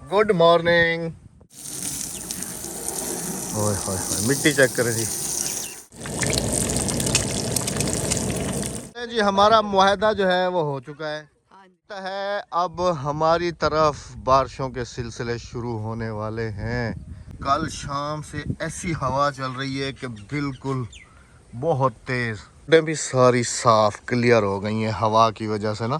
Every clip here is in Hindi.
Good morning. ओए होए होए, मिट्टी चेक करें जी। जी हमारा मुआहदा जो है वो हो चुका है। अब हमारी तरफ बारिशों के सिलसिले शुरू होने वाले हैं। कल शाम से ऐसी हवा चल रही है कि बिल्कुल बहुत तेज, भी सारी साफ क्लियर हो गई हैं हवा की वजह से ना।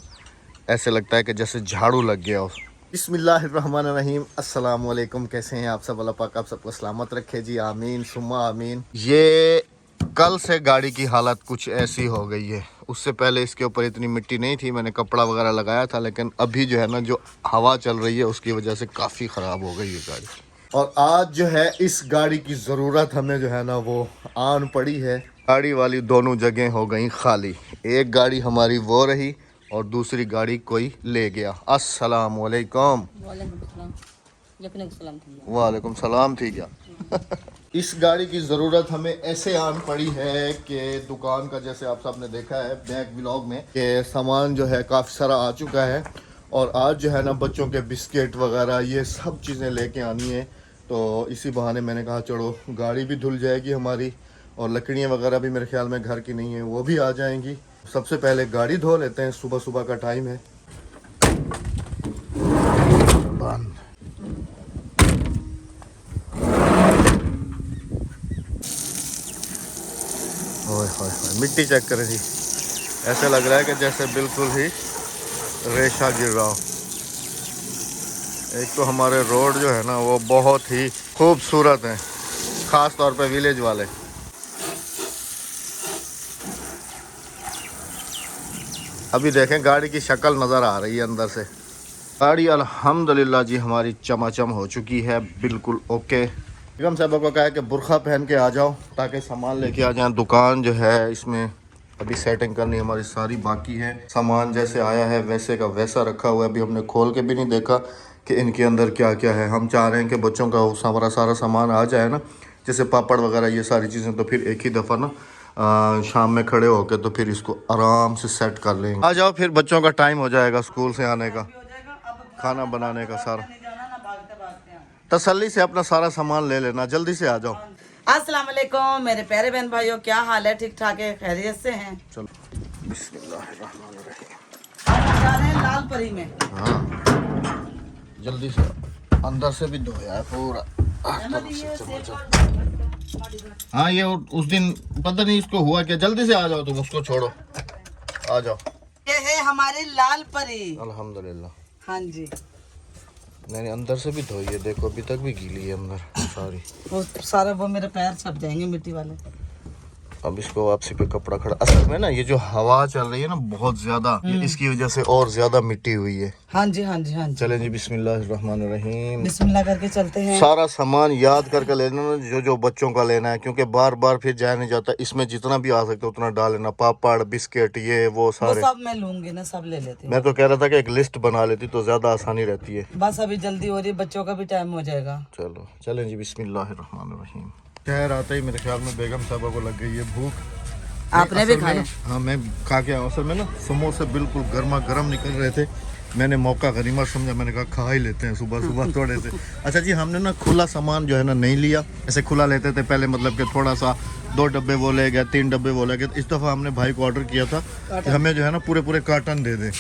ऐसे लगता है कि जैसे झाड़ू लग गया हो। बिस्मिल्लाहिर्रहमानिर्रहीम, अस्सलाम वालेकुम। कैसे हैं आप सब? अल्लाह पाक आप सबको सलामत रखे जी, आमीन सुम्मा आमीन। ये कल से गाड़ी की हालत कुछ ऐसी हो गई है। उससे पहले इसके ऊपर इतनी मिट्टी नहीं थी, मैंने कपड़ा वगैरह लगाया था, लेकिन अभी जो है ना जो हवा चल रही है उसकी वजह से काफ़ी ख़राब हो गई है गाड़ी। और आज जो है इस गाड़ी की ज़रूरत हमें जो है ना वो आन पड़ी है। गाड़ी वाली दोनों जगह हो गई खाली। एक गाड़ी हमारी वो रही और दूसरी गाड़ी कोई ले गया। अस्सलाम वालेकुम। वालेकुम सलाम। थी क्या? इस गाड़ी की ज़रूरत हमें ऐसे आन पड़ी है कि दुकान का, जैसे आप सबने देखा है बैक व्लॉग में, कि सामान जो है काफ़ी सारा आ चुका है। और आज जो है ना बच्चों के बिस्किट वगैरह ये सब चीज़ें लेके आनी है। तो इसी बहाने मैंने कहा चलो गाड़ी भी धुल जाएगी हमारी, और लकड़ियाँ वगैरह भी मेरे ख्याल में घर की नहीं है, वो भी आ जाएंगी। सबसे पहले गाड़ी धो लेते हैं, सुबह सुबह का टाइम है। बंद। ओए होए होए, मिट्टी चेक करें जी। ऐसे लग रहा है कि जैसे बिल्कुल ही रेशा गिर रहा हो। एक तो हमारे रोड जो है ना वो बहुत ही खूबसूरत हैं, ख़ास तौर पे विलेज वाले। अभी देखें गाड़ी की शक्ल नज़र आ रही है अंदर से। गाड़ी अल्हम्दुलिल्लाह जी हमारी चमाचम हो चुकी है, बिल्कुल ओके। बेगम साहब को कहा है कि बुर्खा पहन के आ जाओ ताकि सामान लेके आ जाएं। दुकान जो है इसमें अभी सेटिंग करनी हमारी सारी बाकी है। सामान जैसे आया है वैसे का वैसा रखा हुआ है। अभी हमने खोल के भी नहीं देखा कि इनके अंदर क्या क्या है। हम चाह रहे हैं कि बच्चों का हमारा सारा सामान आ जाए ना, जैसे पापड़ वगैरह ये सारी चीज़ें, तो फिर एक ही दफ़ा ना शाम में खड़े होकर तो फिर इसको आराम से सेट कर लेंगे। आ जाओ, फिर बच्चों का टाइम हो जाएगा स्कूल से आने का, खाना बनाने का सारा। तसल्ली से अपना सारा सामान ले लेना, जल्दी से आ जाओ। अस्सलाम वालेकुम मेरे प्यारे बहन भाइयों, क्या हाल है? ठीक ठाक है, खैरियत से हैं? चलो बिस्मिल्लाहिर्रहमानिर्रहीम। हम जा रहे हैं लाल परी में। हाँ जल्दी से, अंदर से भी धोया है पूरा। हाँ ये उस दिन पता नहीं इसको हुआ क्या। जल्दी से आ जाओ, तुम उसको छोड़ो, आ जाओ। ये है हमारी लाल परी। अल्हम्दुलिल्लाह। हाँ जी, मैंने अंदर से भी धोई है, देखो अभी तक भी गीली है अंदर सारी। वो सारा वो मेरे पैर छप जाएंगे मिट्टी वाले। अब इसको वापसी पे कपड़ा खड़ा। असल में ना ये जो हवा चल रही है ना बहुत ज्यादा, इसकी वजह से और ज्यादा मिट्टी हुई है। हाँ जी हाँ जी हाँ जी। चलें जी, बिस्मिल्लाहिर्रहमानिर्रहीम। बिस्मिल्लाह करके चलते हैं। सारा सामान याद करके लेना ना, जो जो बच्चों का लेना है, क्योंकि बार बार फिर जाया नहीं जाता। इसमें जितना भी आ सकता उतना डाल लेना, पापड़ बिस्किट ये वो सारे। वो सब मैं लूंगी ना, सब ले लेती हूँ। मैं तो कह रहा था कि एक लिस्ट बना लेती तो ज्यादा आसानी रहती है। बस अभी जल्दी हो रही है, बच्चों का भी टाइम हो जाएगा। चलो चलें जी, बिस्मिल्लाहिर्रहमानिर्रहीम। शहर आते ही मेरे ख्याल में बेगम साहबा को लग गई है भूख। आपने भी खाया? हाँ मैं खा के आया। असल में ना समोसे बिल्कुल गर्मा गर्म निकल रहे थे, मैंने मौका गनीमा समझा, मैंने कहा खा ही लेते हैं सुबह सुबह थोड़े से। अच्छा जी, हमने ना खुला सामान जो है ना नहीं लिया। ऐसे खुला लेते थे पहले, मतलब कि थोड़ा सा 2 डब्बे वो ले गए, 3 डब्बे वो ले गए। इस दफ़ा हमने भाई को ऑर्डर किया था कि हमें जो है ना पूरे पूरे कार्टन दे दें।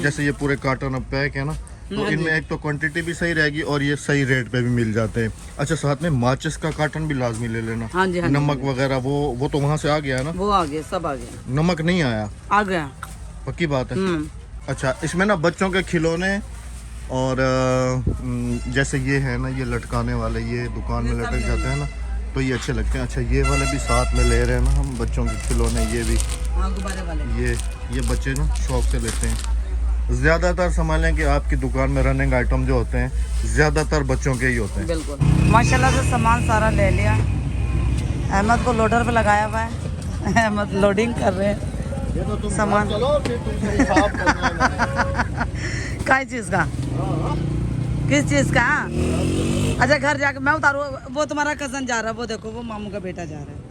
जैसे ये पूरे कार्टन अब पैक है ना, तो इनमें एक तो क्वांटिटी भी सही रहेगी और ये सही रेट पे भी मिल जाते हैं। अच्छा साथ में माचिस का कार्टन भी लाजमी ले लेना। हाँ जी, हाँ जी, नमक वगैरह वो तो वहाँ से आ गया है ना? वो आ गया, सब आ गया। नमक नहीं आया? आ गया। पक्की बात है। अच्छा, इसमें ना बच्चों के खिलौने और जैसे ये है ना, ये लटकाने वाले, ये दुकान में लटक जाते हैं ना, तो ये अच्छे लगते हैं। अच्छा ये वाले भी साथ में ले रहे हैं ना हम, बच्चों के खिलौने ये भी। गुब्बारे वाले ये बच्चे ना शौक से लेते हैं। ज़्यादातर संभालें कि आपकी दुकान में रनिंग आइटम जो होते हैं ज़्यादातर बच्चों के ही होते हैं। बिल्कुल माशाल्लाह से सामान सारा ले लिया। अहमद को लोडर पे लगाया हुआ है, अहमद लोडिंग कर रहे हैं सामान। किस चीज़ का? किस चीज़ का? अच्छा घर जाके मैं उतारू। वो तुम्हारा कजन जा रहा है, वो देखो वो मामू का बेटा जा रहा है।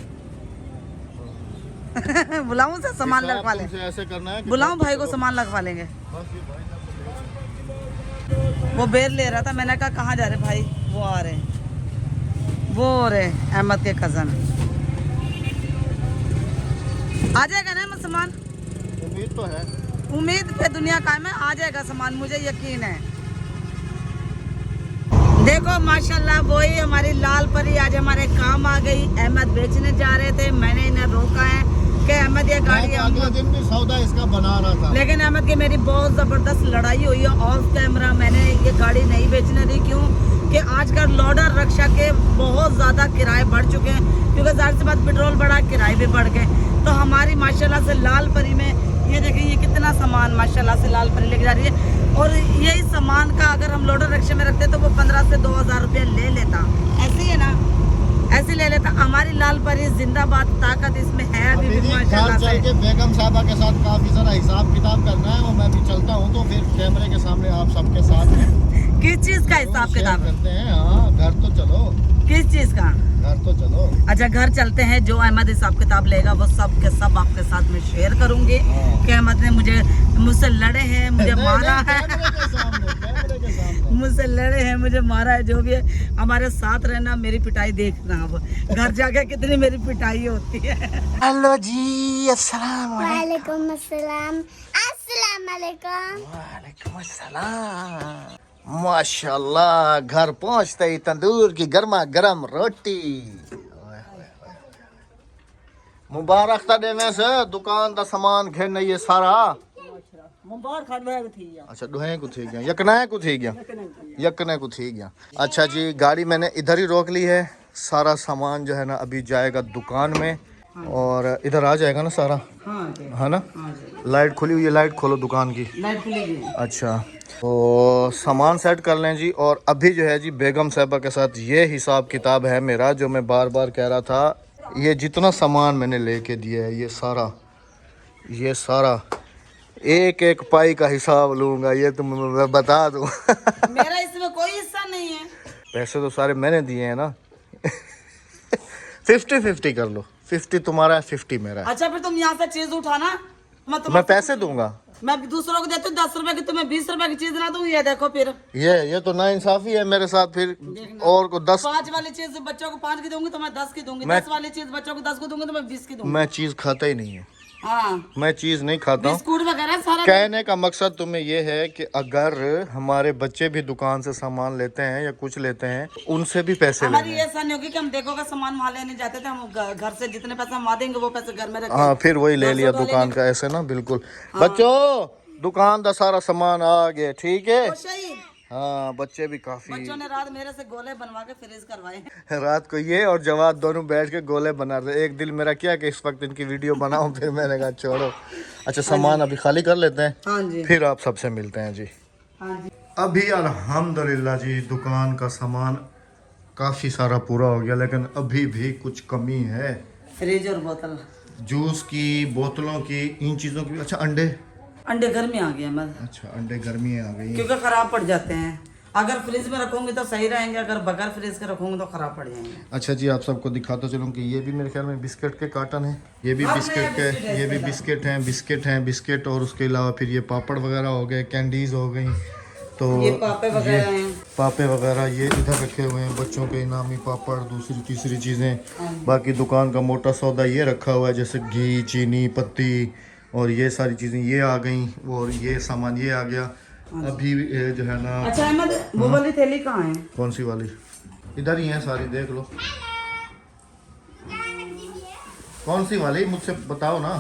बुलाऊं से सामान लगवा लें? ऐसे करना है, बुलाऊं भाई को सामान लगवा लेंगे। वो बेर ले रहा था, मैंने कहा कहाँ जा रहे भाई, वो आ रहे, वो रहे अहमद के कजन। आ जाएगा ना सामान, उम्मीद तो है, उम्मीद पे दुनिया कायम है, आ जाएगा सामान, मुझे यकीन है। देखो माशाल्लाह वही हमारी लाल परी आज हमारे काम आ गई। अहमद बेचने जा रहे थे, मैंने इन्हें रोका है कि अहमद ये गाड़ी अगले दिन भी सौदा इसका बना रहा था, लेकिन अहमद की मेरी बहुत ज़बरदस्त लड़ाई हुई है ऑफ कैमरा। मैंने ये गाड़ी नहीं बेचने दी, क्यों कि आजकल लोडर रक्षा के बहुत ज़्यादा किराए बढ़ चुके हैं, क्योंकि ज़ाहिर सी बात पेट्रोल बढ़ा, किराए भी बढ़ गए। तो हमारी माशाल्लाह से लाल परी में ये देखिए ये कितना सामान माशाल्लाह से लाल परी लेके जा रही है। और यही सामान का अगर हम लोडर रक्षा में रखते तो वो 15 से 2000 रुपये ले लेता, ऐसे ही है ना, ऐसे ले लेता। हमारी लाल परी जिंदाबाद, ताकत इसमें है अभी भी माशाल्लाह से। चल के बेगम साहबा के साथ काफी सारा हिसाब किताब करना है, और मैं भी चलता हूँ तो फिर कैमरे के सामने आप सबके साथ किस चीज का हिसाब किताब करते हैं। हाँ घर तो चलो, किस चीज का, घर तो चलो। अच्छा घर चलते हैं, जो अहमद हिसाब किताब लेगा वो सब के सब आपके साथ में शेयर करूंगी कि अहमद ने मुझसे लड़े हैं, मुझे मारा है, मुझसे लड़े हैं, मुझे मारा है, जो भी है हमारे साथ रहना, मेरी पिटाई देखना। अब घर जाके कितनी मेरी पिटाई होती है। हेलो जी, अस्सलाम वालेकुम अस्सलाम, अस्सलाम वालेकुम। वालेकुम अस्सलाम। माशाल्लाह घर पहुंचते ही तंदूर की गर्मा गर्म रोटी। मुबारक था देने से दुकान का सामान घेरना ये सारा मुबारक खाने थी। अच्छा दुहे को थी गया, यकने को थी गया, यकने को थी गया। अच्छा जी गाड़ी मैंने इधर ही रोक ली है, सारा सामान जो है ना अभी जाएगा दुकान में, और इधर आ जाएगा ना सारा, है ना। लाइट खुली हुई है, लाइट खोलो दुकान की, लाइट खुली। अच्छा तो सामान सेट कर लें जी। और अभी जो है जी बेगम साहबा के साथ ये हिसाब किताब है मेरा, जो मैं बार बार कह रहा था। ये जितना सामान मैंने लेके दिया है, ये सारा एक एक पाई का हिसाब लूंगा, ये तो मैं बता दूं। मेरा इसमें कोई हिस्सा नहीं है, पैसे तो सारे मैंने दिए हैं ना। 50-50 कर लो, 50 तुम्हारा है 50 मेरा है। अच्छा फिर तुम यहाँ से चीज उठाना, मैं पैसे दूंगा, मैं दूसरों को देती हूँ 10 रुपए की, तुम्हें 20 रुपए की चीज ना दूँ। ये देखो फिर ये तो ना इंसाफी है मेरे साथ। फिर और को 10 5 वाली चीज बच्चों को 5 की दूंगी तो मैं 10 की दूंगी, 10 वाली चीज बच्चों को 10 को दूंगी तो मैं 20 की दूंगी। मैं चीज खाता ही नहीं है, हाँ मैं चीज नहीं खाता हूँ। बिस्कुट वगैरह सारा। कहने का मकसद तुम्हें ये है कि अगर हमारे बच्चे भी दुकान से सामान लेते हैं या कुछ लेते हैं, उनसे भी पैसे हमारी लेने ये ऐसा नहीं होगी कि हम देखो का सामान वहाँ लेने जाते थे, हम घर से जितने पैसे हम वहाँ देंगे वो पैसे घर में रखेंगे। हाँ फिर वही ले लिया दुकान का, ऐसे ना बिल्कुल। बच्चों दुकान का सारा सामान आ गया, ठीक है। हाँ बच्चे भी काफी, बच्चों ने रात मेरे से गोले बनवा के फ्रीज करवाए। रात को ये और जवाब दोनों बैठ के गोले बना रहे। एक दिल मेरा क्या कि इस वक्त इनकी वीडियो बनाऊं, फिर मैंने कहा छोड़ो। अच्छा सामान अभी खाली कर लेते हैं, हाँ जी, फिर आप सबसे मिलते हैं जी। हाँ जी। अभी अल्हम्दुलिल्लाह जी दुकान का सामान काफ़ी सारा पूरा हो गया, लेकिन अभी भी कुछ कमी है। फ्रिज और बोतल, जूस की बोतलों की, इन चीज़ों की। अच्छा अंडे घर में आ गए मैं, अच्छा अंडे गर्मी आ गई, क्योंकि खराब पड़ जाते हैं। अगर फ्रिज में रखूंगी तो सही रहेंगे, अगर बगैर फ्रिज के रखूंगी तो खराब पड़ जाएंगे। अच्छा जी आप सबको दिखाता चलूँ कि ये भी मेरे ख्याल में बिस्किट के कार्टन है, ये भी बिस्किट के, ये भी बिस्किट और उसके अलावा फिर ये पापड़ वगैरह हो गए, कैंडीज हो गई, तो ये पापे वगैरह हैं, पापे वगैरह ये इधर रखे हुए हैं, बच्चों के इनामी पापड़, दूसरी तीसरी चीज़ें। बाकी दुकान का मोटा सौदा ये रखा हुआ है, जैसे घी, चीनी, पत्ती और ये सारी चीज़ें ये आ गई, और ये सामान ये आ गया। अभी जो है ना। अच्छा अहमद वो वाली थैली कहाँ है? कौन सी वाली? इधर ही है सारी, देख लो। कौन सी वाली मुझसे बताओ ना।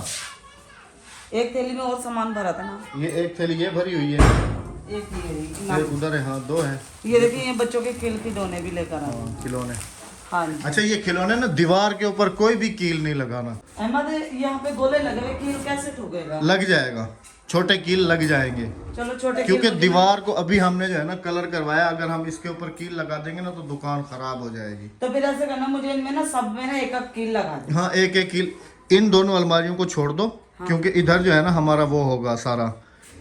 एक थैली में और सामान भरा था ना, ये एक थैली ये भरी हुई है, एक एक उधर है, हाँ 2 है। ये देखिए ये बच्चों के कील खिलौने भी लेकर आए। खिलौने, हाँ जी। अच्छा ये खिलौने ना दीवार के ऊपर कोई भी कील नहीं लगाना। अहमद यहाँ पे गोले लगे हुए, कील कैसे ठुकेगा? लग जाएगा, छोटे कील लग जाएंगे, चलो छोटे, क्योंकि दीवार को अभी हमने जो है ना कलर करवाया। अगर हम इसके ऊपर कील लगा देंगे ना तो दुकान खराब हो जाएगी। तो फिर ऐसे करना, मुझे इनमें ना सब में ना एक कील लगा दे। हाँ एक एक कील, इन दोनों अलमारियों को छोड़ दो, क्योंकि इधर जो है ना हमारा वो होगा सारा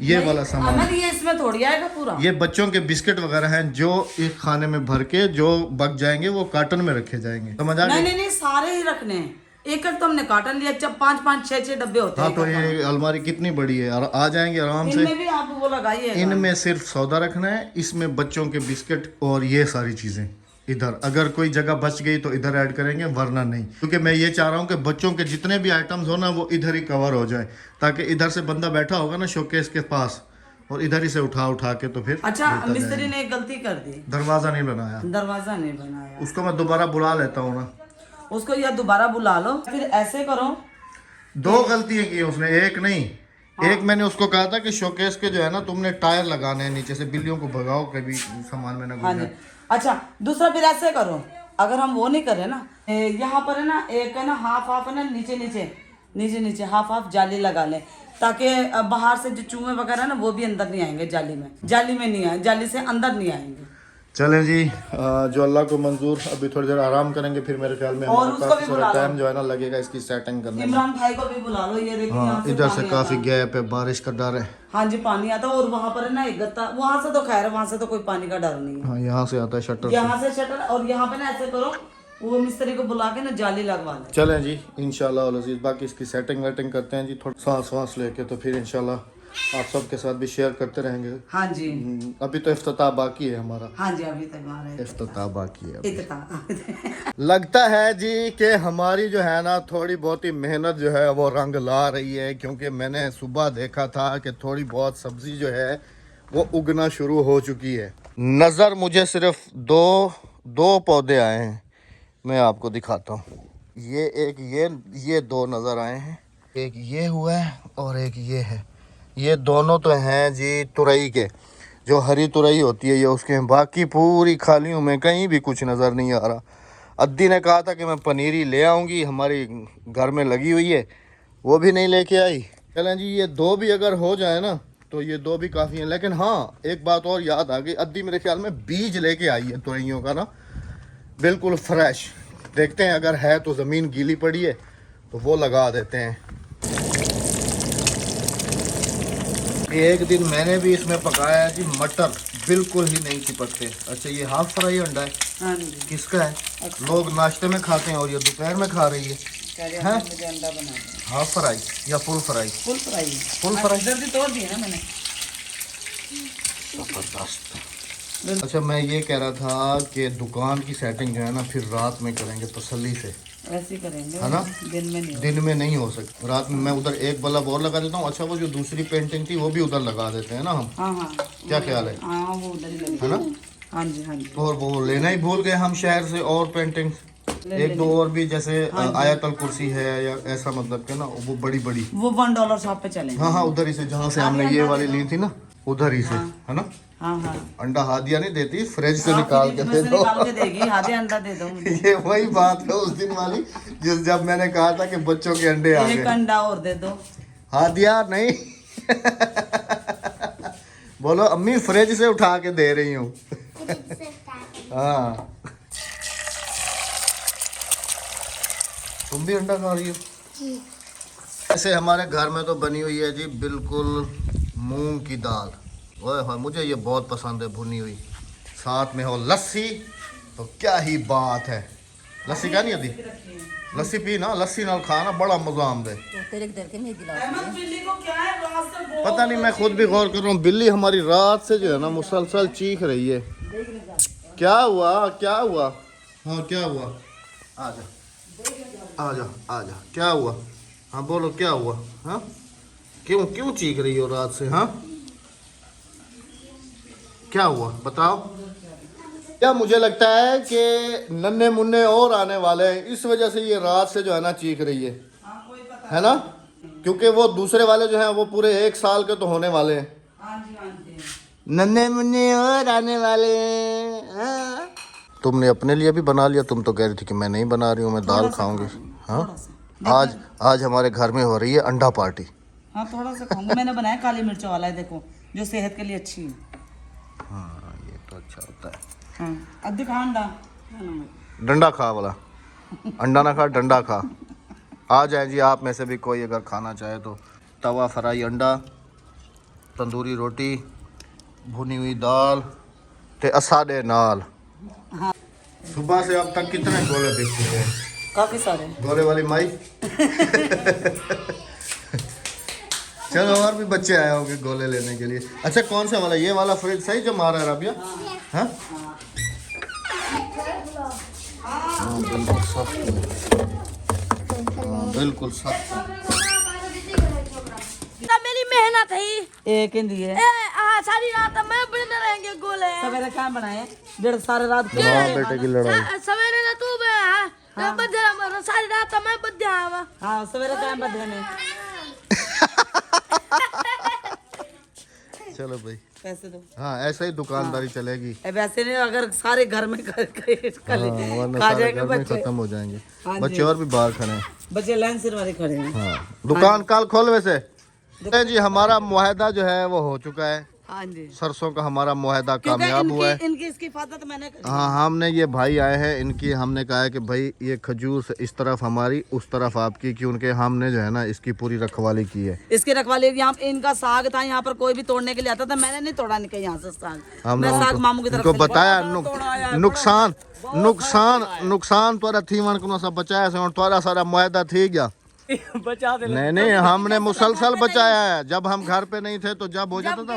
ये वाला सामान। अहमद ये इसमें थोड़ी आएगा पूरा। ये बच्चों के बिस्किट वगैरह हैं जो एक खाने में भर के जो बच जाएंगे वो कार्टन में रखे जाएंगे, समझ आ गई? नहीं सारे ही रखने हैं। एक एक तो हमने कार्टन लिया, जब 5-5 6-6 डब्बे होते हाँ हैं। तो ये अलमारी कितनी बड़ी है और आ जाएंगे आराम से। इनमें भी आप वो लगाइए, इनमें सिर्फ सौदा रखना है, इसमें बच्चों के बिस्किट और ये सारी चीजें इधर, अगर कोई जगह बच गई तो इधर ऐड करेंगे वरना नहीं, क्योंकि मैं ये चाह रहा हूँ कि बच्चों के जितने भी आइटम्स हो ना वो इधर ही कवर हो जाए, ताकि इधर से बंदा बैठा होगा ना शोकेस के पास और इधर ही से उठा के तो फिर अच्छा लेता मिस्त्री जाएगा। ने एक गलती कर दी, दरवाजा नहीं बनाया, दरवाजा नहीं बनाया। उसको मैं दोबारा बुला लेता हूँ ना। उसको या दोबारा बुला लो, फिर ऐसे करो। 2 गलतियां की उसने, एक नहीं। एक मैंने उसको कहा था कि शोकेस के जो है ना तुमने टायर लगाने हैं नीचे से, बिल्लियों को भगाओ कभी सामान में ना हाँ घुस जी। जाए। अच्छा दूसरा फिर ऐसे करो, अगर हम वो नहीं करें ना, यहाँ पर है ना एक है ना हाफ है ना नीचे हाफ जाली लगा लें, ताकि बाहर से जो चूहे वगैरह ना वो भी अंदर नहीं आएंगे, जाली में नहीं आए, जाली से अंदर नहीं आएंगे। चलें जी, जो अल्लाह को मंजूर, अभी थोड़ी देर आराम करेंगे, फिर मेरे ख्याल में और हमारा उसको काफी भी सारा बुला लो। टाइम जो है ना लगेगा इसकी सेटिंग करने में। इमरान भाई को भी बुला लो, ये देखिए हाँ यहाँ इधर से पानी काफी आता है। गैप है, बारिश का डर है। हाँ जी पानी आता है, और वहाँ पर है ना एक गत्ता, वहाँ से तो खैर वहाँ से तो कोई पानी का डर नहीं है, हाँ यहाँ से आता है शटर से। यहाँ से शटर, और यहाँ पे ना ऐसे करो, वो मिस्त्री को बुला के ना जाली लगवा ले। चलें जी इंशाल्लाह अल अज़ीज़, बाकी इसकी सेटिंग वेटिंग करते हैं जी, थोड़ा सांस लेके, तो फिर इंशाल्लाह आप सबके साथ भी शेयर करते रहेंगे। हाँ जी अभी तो इफ्तिताह बाकी है हमारा, हाँ जी, अभी तक हमारा इफ्तिताह बाकी है। इतना लगता है जी कि हमारी जो है ना थोड़ी बहुत ही मेहनत जो है वो रंग ला रही है, क्योंकि मैंने सुबह देखा था कि थोड़ी बहुत सब्जी जो है वो उगना शुरू हो चुकी है। नज़र मुझे सिर्फ दो पौधे आए हैं, मैं आपको दिखाता हूँ। ये एक ये 2 नज़र आए हैं, एक ये हुआ है और एक ये है। ये दोनों तो हैं जी तुरई के, जो हरी तुरई होती है ये उसके हैं, बाकी पूरी खालियों में कहीं भी कुछ नज़र नहीं आ रहा। अद्दी ने कहा था कि मैं पनीरी ले आऊँगी, हमारी घर में लगी हुई है, वो भी नहीं लेके आई। चलें जी, ये 2 भी अगर हो जाए ना तो ये 2 भी काफ़ी हैं। लेकिन हाँ एक बात और याद आ गई, अद्दी मेरे ख्याल में बीज लेके आई है तुरइयों का ना, बिल्कुल फ्रेश। देखते हैं अगर है तो, ज़मीन गीली पड़ी है तो वो लगा देते हैं। एक दिन मैंने भी इसमें पकाया है जी मटर, बिल्कुल ही नहीं चिपकते। अच्छा ये हाफ फ्राई अंडा है, हाँ जी किसका है? लोग नाश्ते में खाते हैं और ये दोपहर में खा रही है। हैं? मुझे अंडा बना दो। हाफ फ्राई या full fry? Full fry. Full fry जल्दी तोड़ दिए ना मैंने। जबरदस्त। अच्छा मैं ये कह रहा था कि दुकान की सेटिंग जो है ना फिर रात में करेंगे तसल्ली से, ऐसे करेंगे है ना? दिन में नहीं। दिन में नहीं हो सकता, रात में मैं उधर एक बल्ब और लगा देता हूँ। अच्छा वो जो दूसरी पेंटिंग थी वो भी उधर लगा देते हैं ना हम, हाँ हाँ क्या ख्याल है? हाँ वो उधर ही लगे, है ना? हाँ जी हाँ जी। और वो लेना ही भूल गए हम शहर से, और पेंटिंग एक दो और भी, जैसे आयतल कुर्सी है या ऐसा, मतलब के ना वो बड़ी बड़ी, वो $1 शॉप पे चले। हाँ हाँ उधर ही से, जहाँ से हमने ये वाली ली थी ना उधर ही से, है ना? हाँ हाँ अंडा हादिया नहीं देती, फ्रिज से हाँ, निकाल फ्रिज के में दे से दो। निकाल के देगी, आधे अंडा दे दो मुझे। ये वही बात है उस दिन वाली, जब मैंने कहा था कि बच्चों के अंडे आ एक गए। अंडा और दे दो। हादिया नहीं बोलो अम्मी फ्रिज से उठा के दे रही हूँ। हाँ तुम भी अंडा खा रही हो? ऐसे हमारे घर में तो बनी हुई है जी बिल्कुल मूंग की दाल। ओए होए मुझे ये बहुत पसंद है भुनी हुई, साथ में हो लस्सी तो क्या ही बात है। लस्सी क्या नहीं आती? लस्सी पी ना, लस्सी नाल खाना बड़ा मजा आमद है। अहमद बिल्ली को क्या है, रात से बहुत पता नहीं, मैं खुद भी गौर कर रहा हूँ, बिल्ली हमारी रात से जो है ना मुसलसल चीख रही है। क्या हुआ क्या हुआ? हाँ क्या हुआ? आजा आजा आजा, क्या हुआ? हाँ बोलो क्या हुआ? हाँ क्यों क्यों चीख रही हो रात से? हाँ क्या हुआ बताओ। क्या मुझे लगता है कि नन्हे मुन्ने और आने वाले हैं, इस वजह से ये रात से जो है ना चीख रही है ना? क्योंकि वो दूसरे वाले जो हैं वो पूरे 1 साल के तो होने वाले हैं। हाँ जी हाँ जी। नन्हे मुन्ने और आने वाले हैं। हाँ। तुमने अपने लिए भी बना लिया, तुम तो कह रही थी कि मैं नहीं बना रही हूँ, मैं दाल खाऊंगी। हाँ आज हमारे घर में हो रही है अंडा पार्टी। हाँ थोड़ा सा खाऊंगी, मैंने बनाया काली मिर्च वाला है, देखो जो सेहत के लिए अच्छी है। हाँ ये तो अच्छा होता है। हाँ अब दिखा अंडा, डंडा खा वाला, अंडा ना खा डंडा खा। आ जाए जी आप में से भी कोई अगर खाना चाहे तो। तवा फ्राई अंडा, तंदूरी रोटी, भुनी हुई दाल ते असाडे नाल। हाँ। सुबह से अब तक कितने गोले बिक चुके हैं? काफी सारे। गोले वाली माई। चलो और भी बच्चे आए होंगे गोले लेने के लिए। अच्छा कौन सा वाला, ये वाला फ्रिज सही जो मारा है राबिया? हाँ बिल्कुल सख्त, बिल्कुल सख्त। मेरी मेहनत है एक ही दिए सारी रात मैं बने रहेंगे गोले। सवेरे क्या बनाए? डेढ़ सारे रात को माँ बेटे की लड़ाई। सवेरे ना तू बदला मरो सारी रात मैं बद्या। हाँ सवेरे टाइम बदले में चलो भाई पैसे दो। हाँ ऐसे ही दुकानदारी चलेगी। वैसे नहीं, अगर सारे घर में हाँ, खा वरना सारे जाएंगे घर में बच्चे। खत्म हो जाएंगे। हाँ जी। बच्चे और भी बाहर खड़े हैं। बच्चे लाइन सिर वाले खड़े हैं। हाँ दुकान कल खोल वैसे जी। हमारा मुआहदा जो है वो हो चुका है। हाँ जी, सरसों का हमारा मुआहदा क्योंकि कामयाब हुआ है। इनकी इसकी हिफाजत मैंने करी। हाँ हमने, ये भाई आए हैं इनकी, हमने कहा है कि भाई ये खजूर से इस तरफ हमारी उस तरफ आपकी, कि उनके हमने जो है ना इसकी पूरी रखवाली की है। इसकी रखवाली यहाँ इनका साग था, यहाँ पर कोई भी तोड़ने के लिए आता था, मैंने नहीं तोड़ा इनके यहाँ से साग। हमने मैं साग उनको, मामू की तरफ उनको से बताया लेकर नुकसान नुकसान नुकसान तोरा थी मन को सब बचाया से, और तोरा सारा मुआहदा थी गया। बचा दे। नहीं हमने मुसलसल बचाया है। जब हम घर पे नहीं थे तो जब हो जाता था,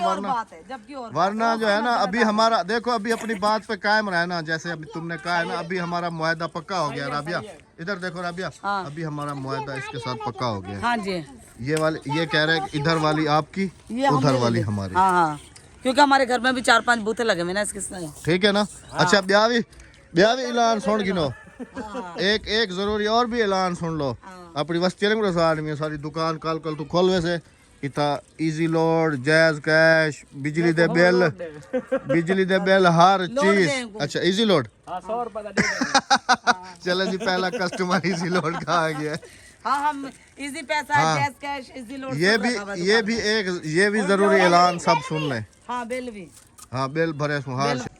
वरना जो है ना अभी हमारा देखो, अभी अपनी बात पे कायम रहना। जैसे अभी तुमने कहा है ना, अभी हमारा मुआहदा पक्का हो गया। राबिया इधर देखो राबिया, अभी हमारा मुआहदा इसके साथ पक्का हो गया। हाँ जी, ये वाली, ये कह रहे हैं कि इधर वाली आपकी, उधर वाली हमारी। हाँ हाँ, क्योंकि हमारे घर में भी 4-5 बूथे लगे हुए ना इसके साथ। ठीक है ना। अच्छा ब्याह भी ऐलान सुन गिनो। एक जरूरी और भी ऐलान सुन लो। अपनी वस्तियों में आदमी सारी दुकान कल तू खोल वैसे इतना इजी लोड, जैज कैश, बिजली दे बिल हर चीज। अच्छा इजी लोड। चलो जी, पहला कस्टमर इजी लोड का आ गया। हाँ हम इजी पैसा, जैज कैश, इजी लोड, ये भी जरूरी ऐलान सब सुन लें। हाँ बिल भी, हाँ बिल भरे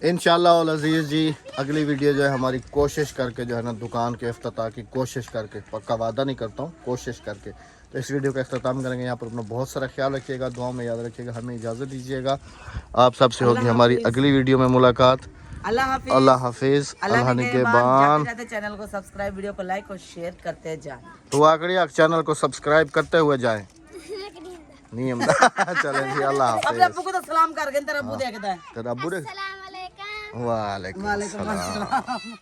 इंशाल्लाह अजीज जी। अगली वीडियो जो है हमारी कोशिश करके जो है ना दुकान के इफ्तिताह की कोशिश करके, पक्का वादा नहीं करता हूँ, कोशिश करके तो इस वीडियो का इख्तिताम करेंगे। यहाँ पर अपना बहुत सारा ख्याल रखिएगा, दुआ में याद रखिएगा। हमें इजाज़त दीजिएगा। आप सबसे होगी हमारी अगली वीडियो में मुलाकात। अल्लाह हाफिज। अल्लाह हाफिज। अल्लाह के बान। चैनल को सब्सक्राइब, वीडियो को लाइक और शेयर करते जाएं। तो आखिरी चैनल को सब्सक्राइब करते हुए जाएं। नियम चलें जी। अल्लाह हाफिज। अपने अब्बू को तो सलाम कर गए, तेरा अब्बू देखता है। तेरा अब्बू। अस्सलाम वालेकुम। वालेकुम वालेकुम सलाम। अस्सलाम।